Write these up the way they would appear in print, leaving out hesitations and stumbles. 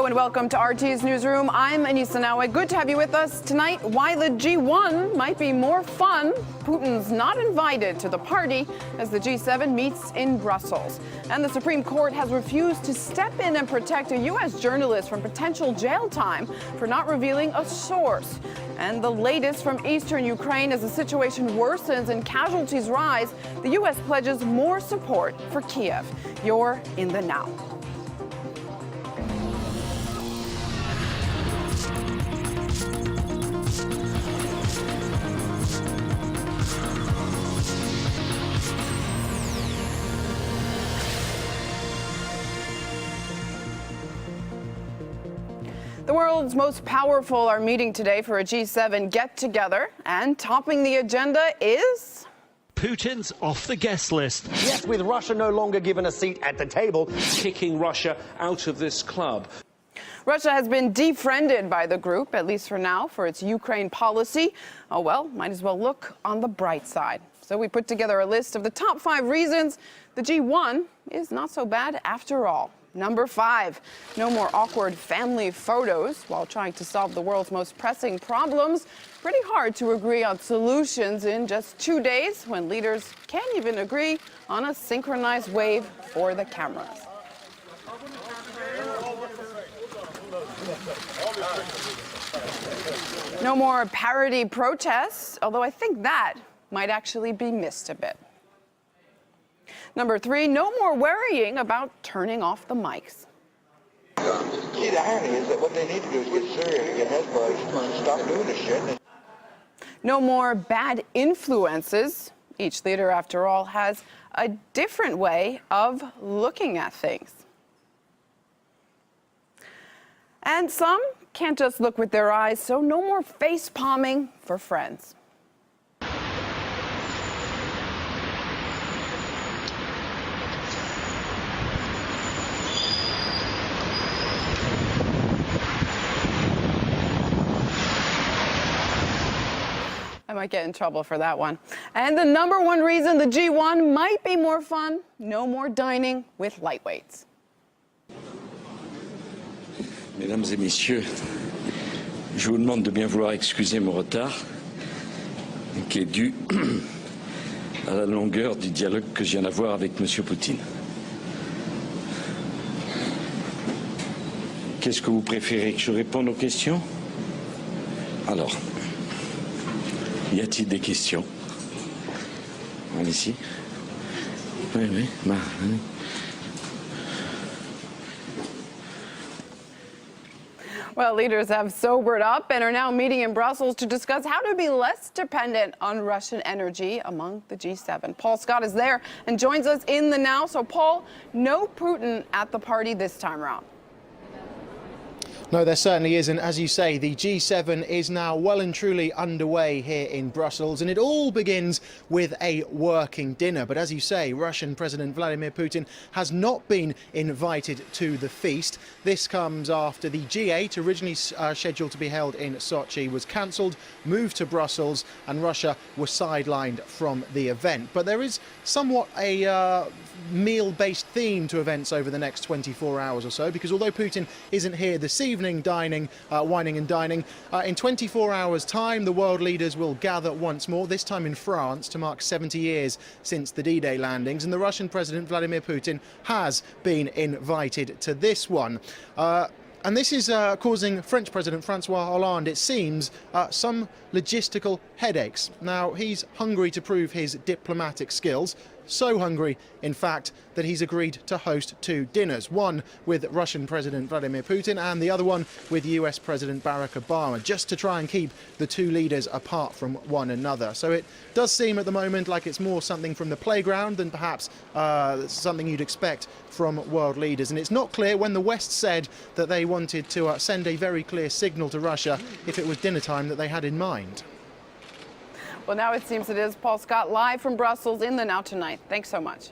and welcome to RT's Newsroom. I'm Anissa Naouai. Good to have you with us tonight. Why the G1 might be more fun. Putin's not invited to the party as the G7 meets in Brussels. And the Supreme Court has refused to step in and protect a U.S. journalist from potential jail time for not revealing a source. And the latest from eastern Ukraine as the situation worsens and casualties rise, the U.S. pledges more support for Kiev. You're in the now. The world's most powerful are meeting today for a G7 get-together, and topping the agenda is Putin's off the guest list. Yes, with Russia no longer given a seat at the table. Kicking Russia out of this club. Russia has been defriended by the group, at least for now, for its Ukraine policy. Oh well, might as well look on the bright side. So we put together a list of the top 5 reasons the G1 is not so bad after all. Number 5, no more awkward family photos while trying to solve the world's most pressing problems. Pretty hard to agree on solutions in just 2 days when leaders can't even agree on a synchronized wave for the cameras. No more parody protests, although I think that might actually be missed a bit. Number 3, no more worrying about turning off the mics. See, the irony is that what they need to do is get serious and get head and stop doing this shit. No more bad influences. Each leader, after all, has a different way of looking at things. And some can't just look with their eyes, so no more face palming for friends. I might get in trouble for that one. And the number 1 reason the G1 might be more fun, no more dining with lightweights. Mesdames et messieurs, je vous demande de bien vouloir excuser mon retard, qui est dû à la longueur du dialogue que je viens d'avoir avec Monsieur Poutine. Qu'est-ce que vous préférez, que je réponde aux questions? Alors, y a-t-il des questions? Ici. Oui. Well, leaders have sobered up and are now meeting in Brussels to discuss how to be less dependent on Russian energy among the G7. Paul Scott is there and joins us in the now. So, Paul, no Putin at the party this time around. No, there certainly isn't. As you say, the G7 is now well and truly underway here in Brussels, and it all begins with a working dinner. But as you say, Russian President Vladimir Putin has not been invited to the feast. This comes after the G8, originally scheduled to be held in Sochi, was cancelled, moved to Brussels, and Russia was sidelined from the event. But there is somewhat a meal-based theme to events over the next 24 hours or so, because although Putin isn't here this evening, wining and dining, in 24 hours' time the world leaders will gather once more, this time in France, to mark 70 years since the D-Day landings, and the Russian President Vladimir Putin has been invited to this one. And this is causing French President Francois Hollande, it seems, some logistical headaches. Now, he's hungry to prove his diplomatic skills. So hungry, in fact, that he's agreed to host 2 dinners, one with Russian President Vladimir Putin and the other one with US President Barack Obama, just to try and keep the 2 leaders apart from one another. So it does seem at the moment like it's more something from the playground than perhaps something you'd expect from world leaders. And it's not clear when the West said that they wanted to send a very clear signal to Russia if it was dinner time that they had in mind. Well, now it seems it is. Paul Scott live from Brussels in the Now Tonight. Thanks so much.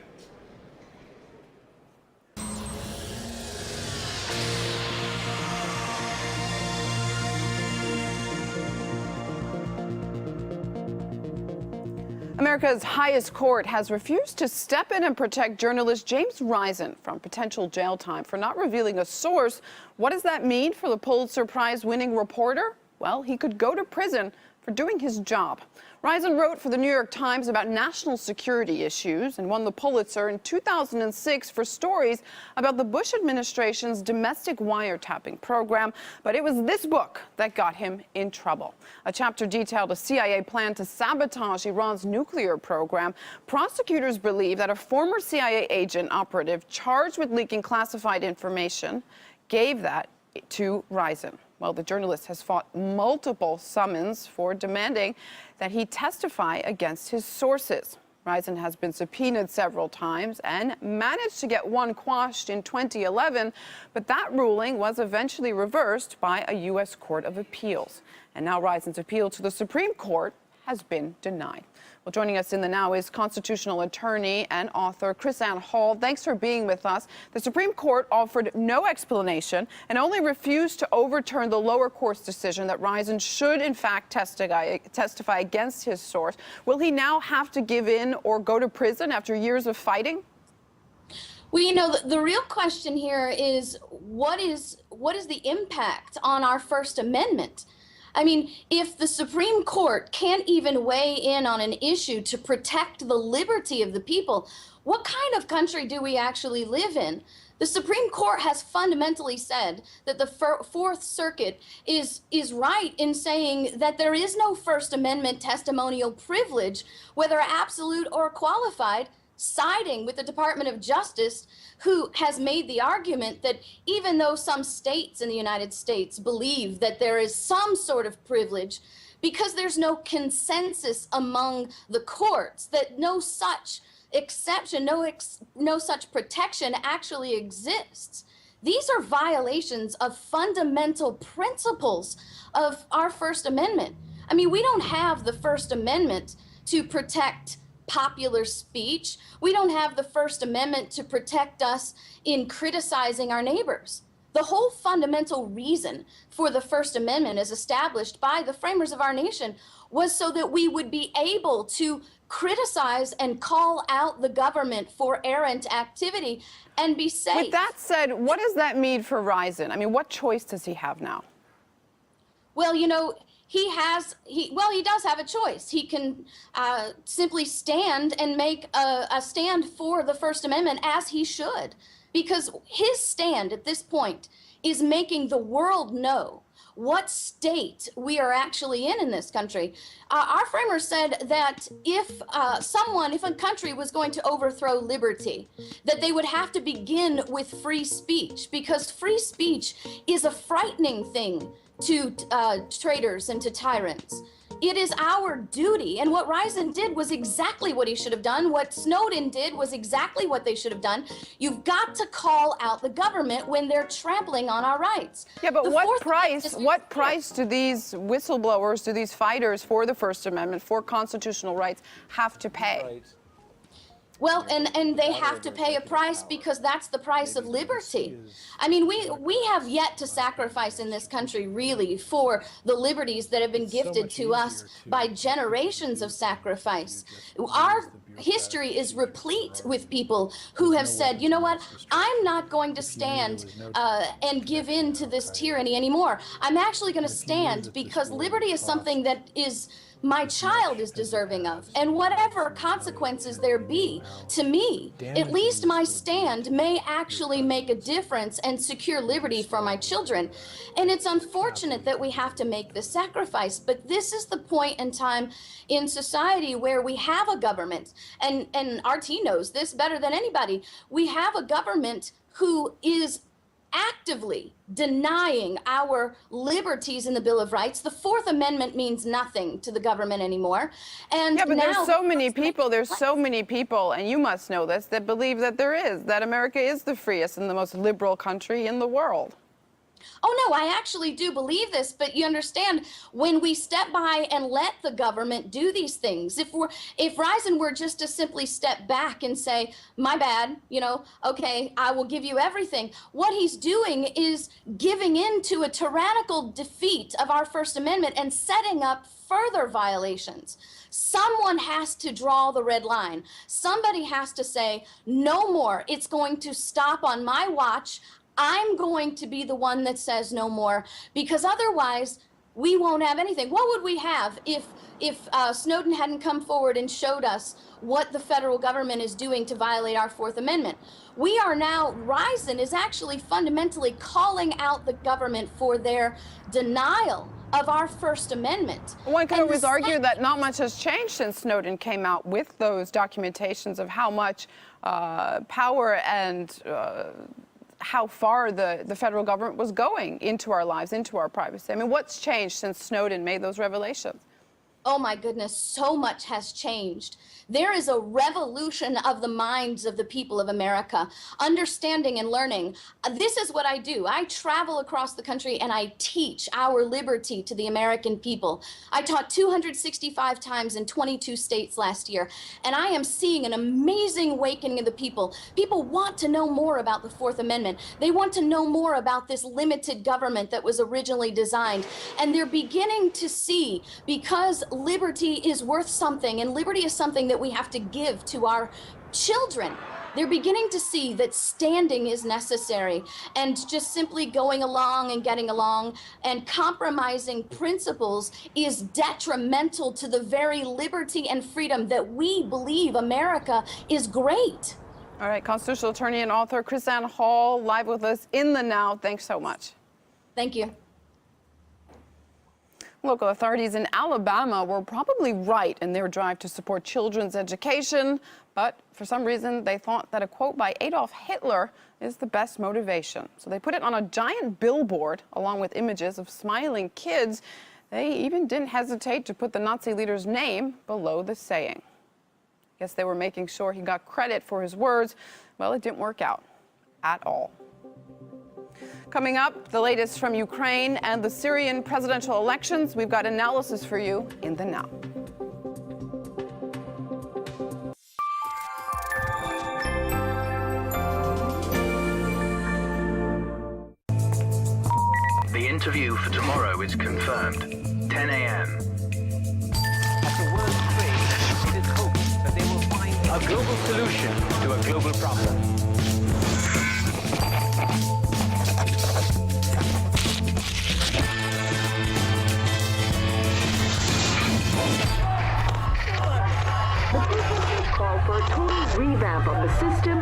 America's highest court has refused to step in and protect journalist James Risen from potential jail time for not revealing a source. What does that mean for the Pulitzer Prize-winning reporter? Well, he could go to prison for doing his job. Risen wrote for the New York Times about national security issues and won the Pulitzer in 2006 for stories about the Bush administration's domestic wiretapping program. But it was this book that got him in trouble. A chapter detailed a CIA plan to sabotage Iran's nuclear program. Prosecutors believe that a former CIA agent operative charged with leaking classified information gave that to Risen. Well, the journalist has fought multiple summons for demanding that he testify against his sources. Risen has been subpoenaed several times and managed to get one quashed in 2011, but that ruling was eventually reversed by a U.S. Court of Appeals. And now Risen's appeal to the Supreme Court has been denied. Well, joining us in the now is constitutional attorney and author KrisAnne Hall. Thanks for being with us. The Supreme Court offered no explanation and only refused to overturn the lower court's decision that Risen should, in fact, testify against his source. Will he now have to give in or go to prison after years of fighting? Well, you know, the real question here is what is the impact on our First Amendment? I mean, if the Supreme Court can't even weigh in on an issue to protect the liberty of the people, what kind of country do we actually live in? The Supreme Court has fundamentally said that the Fourth Circuit is right in saying that there is no First Amendment testimonial privilege, whether absolute or qualified, siding with the Department of Justice, who has made the argument that even though some states in the United States believe that there is some sort of privilege, because there's no consensus among the courts that no such exception, no such protection actually exists. These are violations of fundamental principles of our First Amendment. I mean, we don't have the First Amendment to protect popular speech. We don't have the First Amendment to protect us in criticizing our neighbors. The whole fundamental reason for the First Amendment, as established by the framers of our nation, was so that we would be able to criticize and call out the government for errant activity and be safe. With that said, what does that mean for Risen? I mean, what choice does he have now? Well, you know, he does have a choice. He can simply stand and make a stand for the First Amendment, as he should, because his stand at this point is making the world know what state we are actually in this country. Our framers said that if a country was going to overthrow liberty, that they would have to begin with free speech, because free speech is a frightening thing to traitors and to tyrants. It is our duty, and what Risen did was exactly what he should have done. What Snowden did was exactly what they should have done. You've got to call out the government when they're trampling on our rights. Yeah, but what price do these whistleblowers, do these fighters for the First Amendment, for constitutional rights, have to pay? Right. Well, and they have to pay a price, because that's the price of liberty. I mean, we have yet to sacrifice in this country, really, for the liberties that have been gifted to us by generations of sacrifice. Our history is replete with people who have said, you know what, I'm not going to stand and give in to this tyranny anymore. I'm actually going to stand because liberty is something that my child is deserving of, and whatever consequences there be to me, at least my stand may actually make a difference and secure liberty for my children. And it's unfortunate that we have to make this sacrifice, but this is the point in time in society where we have a government, and RT knows this better than anybody. We have a government who is actively denying our liberties in the Bill of Rights. The Fourth Amendment means nothing to the government anymore. And yeah, but now there's so many people, and you must know this, that believe that America is the freest and the most liberal country in the world. Oh, no, I actually do believe this, but you understand, when we step by and let the government do these things, if Ryzen were just to simply step back and say, my bad, okay, I will give you everything, what he's doing is giving in to a tyrannical defeat of our First Amendment and setting up further violations. Someone has to draw the red line. Somebody has to say, no more. It's going to stop on my watch. I'm going to be the one that says no more, because otherwise we won't have anything. What would we have if Snowden hadn't come forward and showed us what the federal government is doing to violate our Fourth Amendment? We are now, Ryzen is actually fundamentally calling out the government for their denial of our First Amendment. One could always argue that not much has changed since Snowden came out with those documentations of how much power and how far the federal government was going into our lives, into our privacy. I mean, what's changed since Snowden made those revelations? Oh my goodness, so much has changed. There is a revolution of the minds of the people of America, understanding and learning. This is what I do. I travel across the country and I teach our liberty to the American people. I taught 265 times in 22 states last year, and I am seeing an amazing awakening of the people. People want to know more about the Fourth Amendment. They want to know more about this limited government that was originally designed, and they're beginning to see, because liberty is worth something, and liberty is something that we have to give to our children. They're beginning to see that standing is necessary, and just simply going along and getting along and compromising principles is detrimental to the very liberty and freedom that we believe America is great. All right, constitutional attorney and author KrisAnne Hall, live with us in the now. Thanks so much. Thank you. Local authorities in Alabama were probably right in their drive to support children's education, but for some reason they thought that a quote by Adolf Hitler is the best motivation. So they put it on a giant billboard along with images of smiling kids. They even didn't hesitate to put the Nazi leader's name below the saying. I guess they were making sure he got credit for his words. Well, it didn't work out at all. Coming up, the latest from Ukraine and the Syrian presidential elections. We've got analysis for you in the now. The interview for tomorrow is confirmed. 10 a.m. At the World Trade, it is hoped that they will find a global solution to a global problem. Call for a total revamp of the system.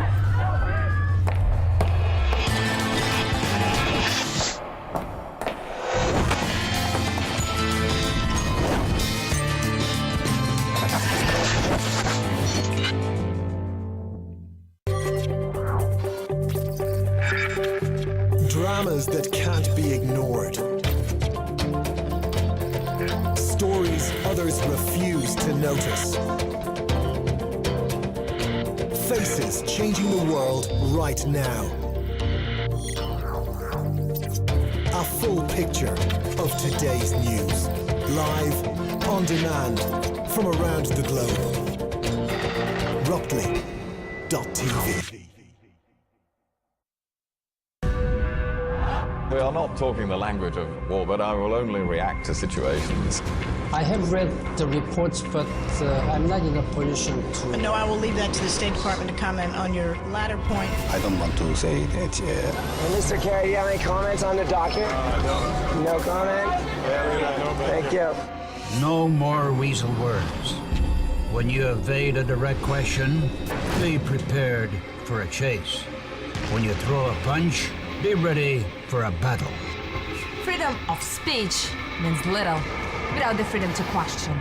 Dramas that can't be ignored. Stories others refuse to notice. Faces changing the world right now. A full picture of today's news. Live, on demand, from around the globe. Rockley.tv. We are not talking the language of war, but I will only react to situations. I have read the reports, but I'm not in a position to... But no, I will leave that to the State Department to comment on your latter point. I don't want to say that. Mr. Kerry, do you have any comments on the document? No comment? Thank you. No more weasel words. When you evade a direct question, be prepared for a chase. When you throw a punch, be ready for a battle. Freedom of speech means little without the freedom to question.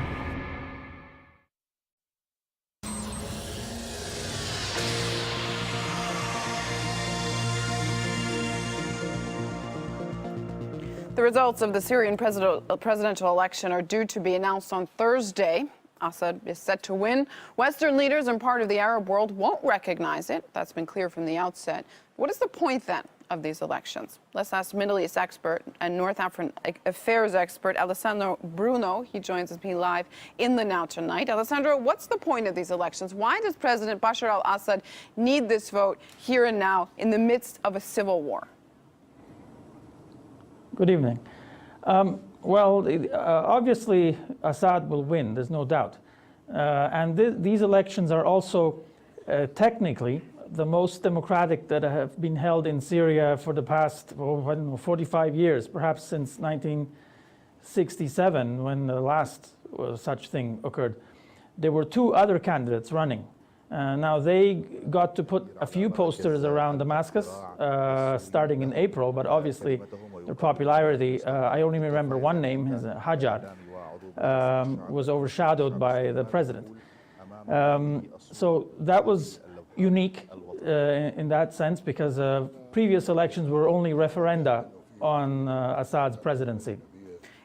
The results of the Syrian presidential election are due to be announced on Thursday. Assad is set to win. Western leaders and part of the Arab world won't recognize it. That's been clear from the outset. What is the point, then, of these elections? Let's ask Middle East expert and North African affairs expert Alessandro Bruno. He joins us live in the Now tonight. Alessandro, what's the point of these elections? Why does President Bashar al-Assad need this vote here and now in the midst of a civil war? Good evening. Obviously, Assad will win, there's no doubt. And these elections are also technically the most democratic that have been held in Syria for the past 45 years, perhaps since 1967, when the last such thing occurred. There were two other candidates running. Now they got to put a few posters around Damascus starting in April, but obviously their popularity, I only remember one name, his Hajar, was overshadowed by the president. So that was unique in that sense, because previous elections were only referenda on Assad's presidency.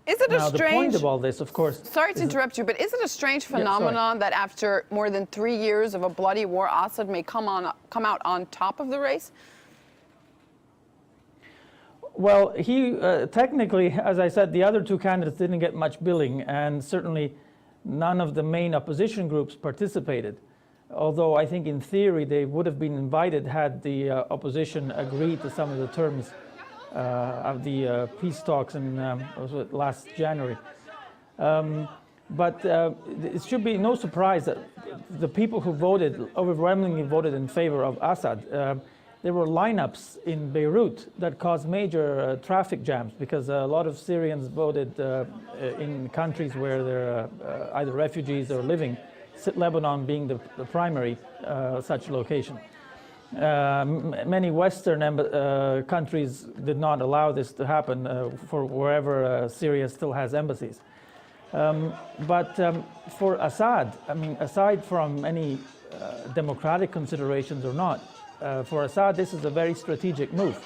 Is it now, the point of all this, of course... Sorry to interrupt you, but is it a strange phenomenon that after more than 3 years of a bloody war, Assad may come out on top of the race? Well, he technically, as I said, the other two candidates didn't get much billing, and certainly none of the main opposition groups participated. Although I think in theory they would have been invited had the opposition agreed to some of the terms of the peace talks in last January. But it should be no surprise that the people who voted, overwhelmingly voted in favor of Assad. There were lineups in Beirut that caused major traffic jams because a lot of Syrians voted in countries where they're either refugees or living, Lebanon being the primary such location. Many Western countries did not allow this to happen for wherever Syria still has embassies. But for Assad, I mean, aside from any democratic considerations or not, for Assad this is a very strategic move.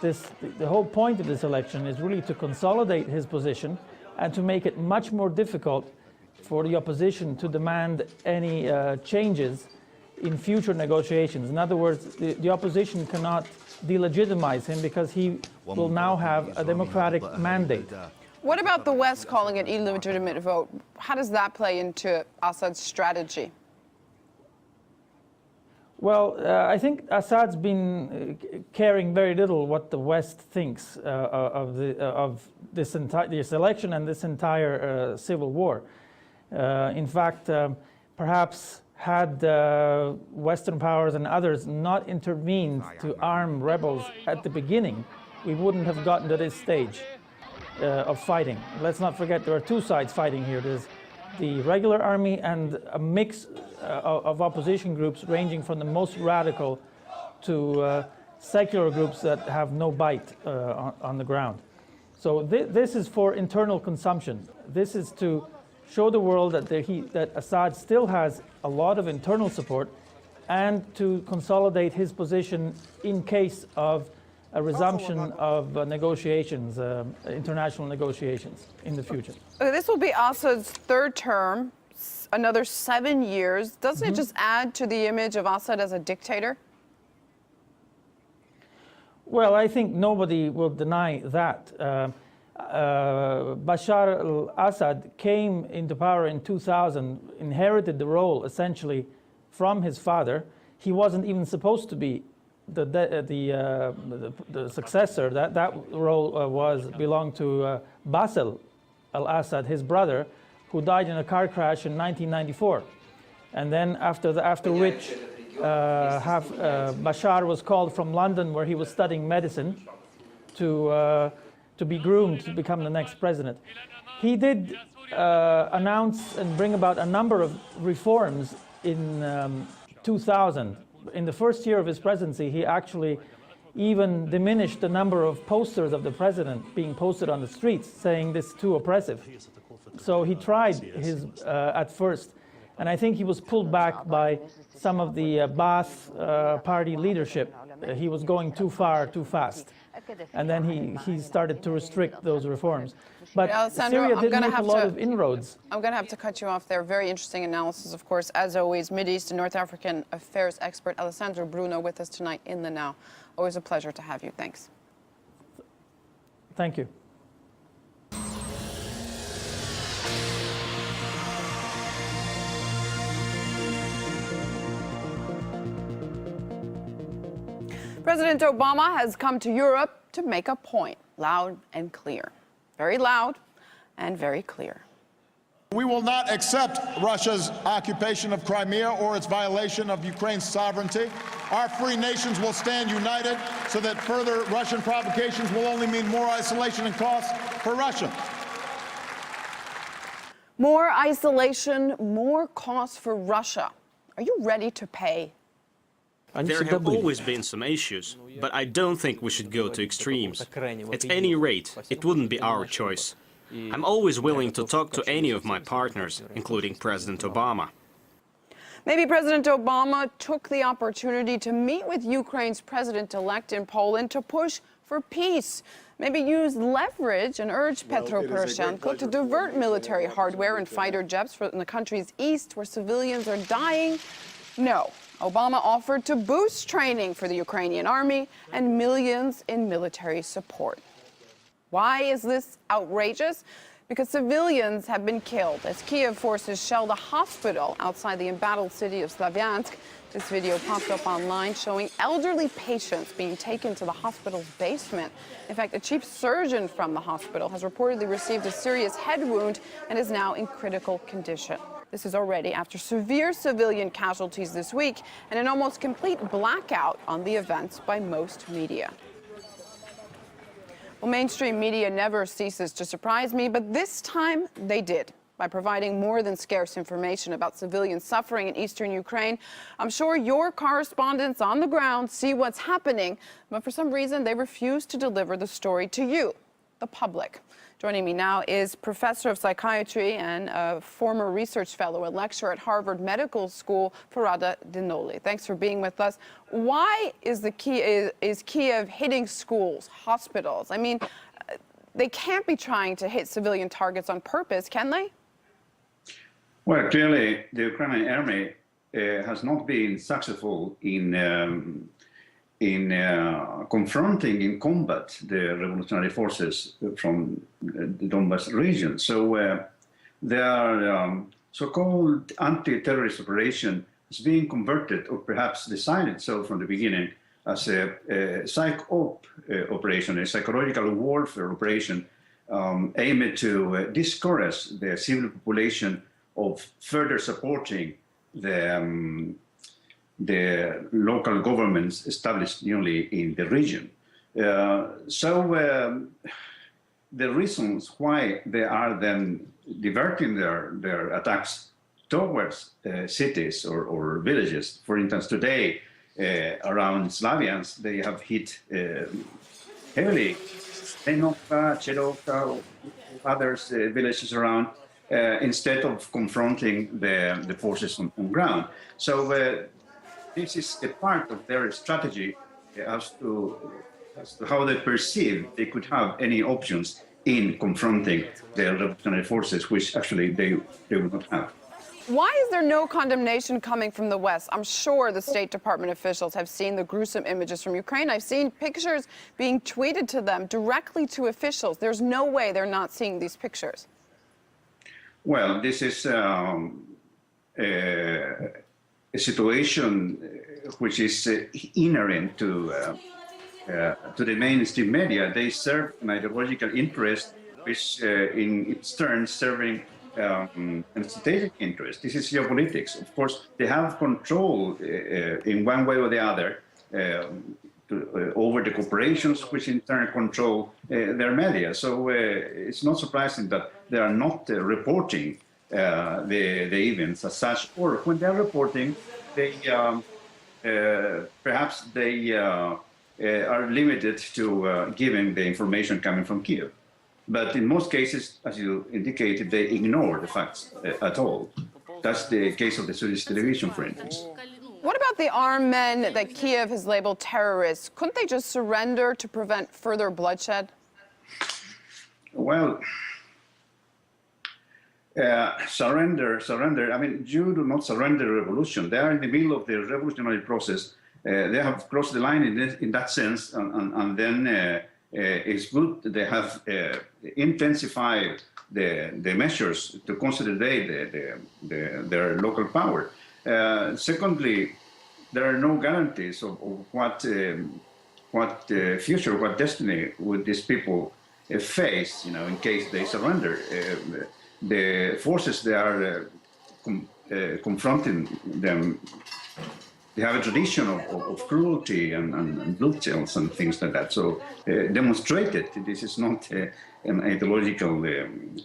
The whole point of this election is really to consolidate his position and to make it much more difficult for the opposition to demand any changes in future negotiations. In other words, the opposition cannot delegitimize him because he will now have a democratic mandate. What about the West calling it illegitimate vote? How does that play into Assad's strategy? Well, I think Assad's been caring very little what the West thinks of this election and this entire civil war. In fact, perhaps had Western powers and others not intervened to arm rebels at the beginning, we wouldn't have gotten to this stage of fighting. Let's not forget there are two sides fighting here. There's the regular army and a mix of opposition groups ranging from the most radical to secular groups that have no bite on the ground. So this is for internal consumption. This is to show the world that Assad still has a lot of internal support and to consolidate his position in case of a resumption of negotiations, international negotiations in the future. This will be Assad's third term, another 7 years. Doesn't it just add to the image of Assad as a dictator? Well, I think nobody will deny that. Bashar al-Assad came into power in 2000, inherited the role essentially from his father. He wasn't even supposed to be the successor. That role belonged to Bassel al-Assad, his brother, who died in a car crash in 1994. And then after which Bashar was called from London, where he was studying medicine, to be groomed to become the next president. He did announce and bring about a number of reforms in 2000. In the first year of his presidency, he actually even diminished the number of posters of the president being posted on the streets, saying this is too oppressive. So he tried his at first, and I think he was pulled back by some of the Ba'ath party leadership. He was going too far, too fast. And then he started to restrict those reforms. But Alessandro, Syria did make a lot of inroads. I'm going to have to cut you off there. Very interesting analysis, of course, as always. Mideast and North African affairs expert Alessandro Bruno with us tonight in the Now. Always a pleasure to have you. Thanks. Thank you. President Obama has come to Europe to make a point, loud and clear. Very loud and very clear. We will not accept Russia's occupation of Crimea or its violation of Ukraine's sovereignty. Our free nations will stand united so that further Russian provocations will only mean more isolation and costs for Russia. More isolation, more costs for Russia. Are you ready to pay? There have always been some issues, but I don't think we should go to extremes. At any rate, it wouldn't be our choice. I'm always willing to talk to any of my partners, including President Obama. Maybe President Obama took the opportunity to meet with Ukraine's president-elect in Poland to push for peace. Maybe use leverage and urge Petro Poroshenko to divert military hardware and fighter jets from the country's east where civilians are dying. No. Obama offered to boost training for the Ukrainian army and millions in military support. Why is this outrageous? Because civilians have been killed as Kiev forces shelled a hospital outside the embattled city of Slavyansk. This video popped up online showing elderly patients being taken to the hospital's basement. In fact, a chief surgeon from the hospital has reportedly received a serious head wound and is now in critical condition. This is already after severe civilian casualties this week and an almost complete blackout on the events by most media. Well, mainstream media never ceases to surprise me, but this time they did by providing more than scarce information about civilian suffering in eastern Ukraine. I'm sure your correspondents on the ground see what's happening, but for some reason they refuse to deliver the story to you, the public. Joining me now is Professor of Psychiatry and a former research fellow and lecturer at Harvard Medical School, Farada Dinoli. Thanks for being with us. Why is Kiev hitting schools, hospitals? I mean, they can't be trying to hit civilian targets on purpose, can they? Well, clearly, the Ukrainian army has not been successful in confronting, in combat, the revolutionary forces from the Donbas region. So their so-called anti-terrorist operation is being converted, or perhaps decided so from the beginning, as a psych-op operation, a psychological warfare operation aimed to discourage the civil population of further supporting the local governments established newly in the region. So the reasons why they are then diverting their attacks towards cities or villages. For instance, today around Slavyansk, they have hit heavily Enoka, Cheroka, others villages around, instead of confronting the forces on ground. So this is a part of their strategy as to how they perceive they could have any options in confronting the revolutionary forces, which actually they would not have. Why is there no condemnation coming from the West? I'm sure the State Department officials have seen the gruesome images from Ukraine. I've seen pictures being tweeted to them directly to officials. There's no way they're not seeing these pictures. Well, this is a situation which is inherent to the mainstream media. They serve an ideological interest, which in its turn serving a strategic interest. This is geopolitics. Of course, they have control in one way or the other over the corporations, which in turn control their media. So it's not surprising that they are not reporting the events as such, or when they're reporting, they perhaps they are limited to giving the information coming from Kiev. But in most cases, as you indicated, they ignore the facts at all. That's the case of the Swedish television, for instance. What about the armed men that Kiev has labeled terrorists, couldn't they just surrender to prevent further bloodshed? Well, surrender. I mean, you do not surrender a revolution. They are in the middle of the revolutionary process. They have crossed the line in that sense, and then it's good they have intensified the measures to consolidate their local power. Secondly, there are no guarantees of what future, what destiny would these people face, in case they surrender. The forces they are confronting them, they have a tradition of cruelty and bloodshed and things like that. So demonstrated, this is not an ideological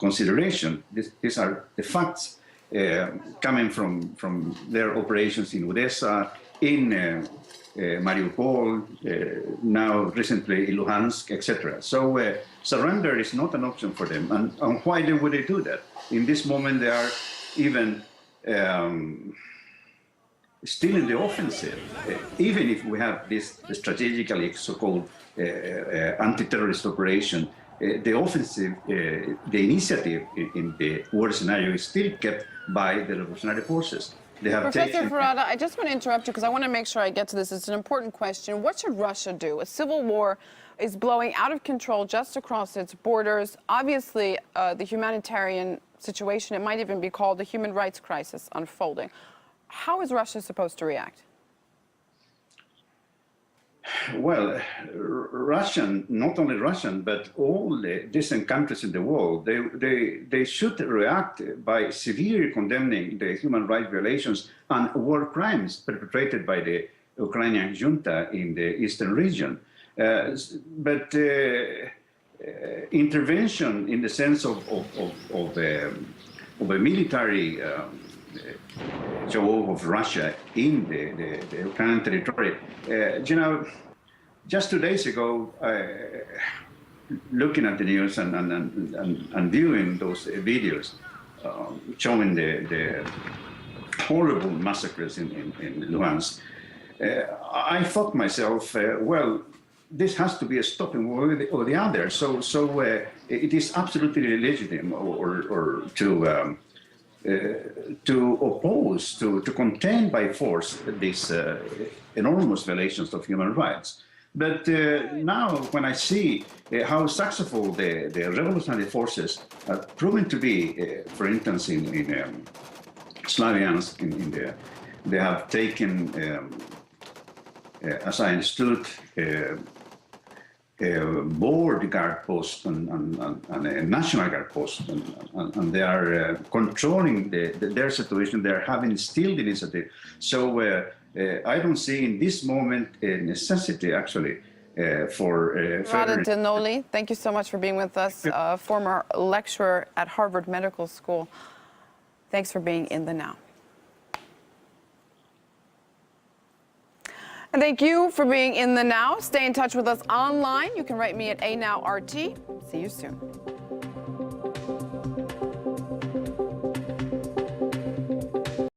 consideration. These are the facts coming from their operations in Odessa, in Mariupol, now recently in Luhansk, etc. So surrender is not an option for them. And why would they do that? In this moment, they are even still in the offensive. Even if we have this strategically so-called anti-terrorist operation, the offensive, the initiative in the war scenario is still kept by the revolutionary forces. Professor Ferrada, I just want to interrupt you because I want to make sure I get to this. It's an important question. What should Russia do? A civil war is blowing out of control just across its borders. Obviously, the humanitarian situation, it might even be called a human rights crisis, unfolding. How is Russia supposed to react? Well, not only Russian, but all the distant countries in the world, they should react by severely condemning the human rights violations and war crimes perpetrated by the Ukrainian junta in the eastern region. But intervention in the sense of a military show of Russia in the Ukrainian territory. Just 2 days ago, looking at the news and viewing those videos showing the horrible massacres in Luhansk, I thought myself, well, this has to be a stopping or the other. So it is absolutely legitimate or to oppose, to contain by force these enormous violations of human rights. But now, when I see how successful the revolutionary forces are proven to be, for instance, in Slaviansk, they have taken, as I understood, a border guard post and a national guard post, and they are controlling their situation. They are having still the initiative. So I don't see in this moment a necessity, actually, for Rada Denoli, thank you so much for being with us, former lecturer at Harvard Medical School. Thanks for being in the Now. And thank you for being in the Now. Stay in touch with us online. You can write me at anowrt. See you soon.